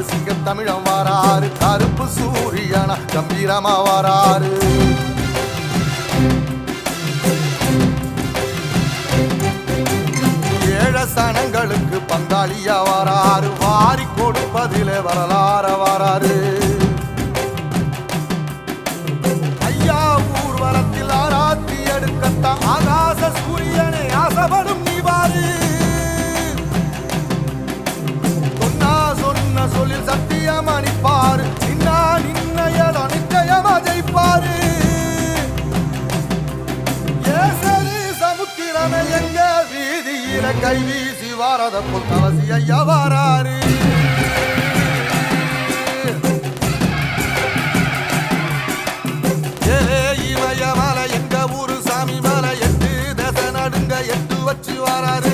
சிங்கம் தமிழம் வாராரு கருப்பு சூரியனா கம்பீரமா வாராரு சனங்களுக்கு பங்காளியா வாராரு வாரி கொடுப்பதிலே வரலாற வாராரு ஐயா ஊர்வலத்தில் ஆராத்தி எடுக்கத்தான் ஆகாச சூரியனை ஆசைப்படும் நீ வாரு சொன்ன சொல்லில் சத்தியம் அணிப்பாரு நின்ன இடம் நிச்சயமா ஜெயிப்பாரு சமுத்திரமே எங்க வீதியில கை வீசி வாரத புத்தவசி ஐயா வாராரு இமய மலை எங்க ஊரு சாமி மலை எட்டு தசை நடுங்க எட்டு வச்சு வாராரு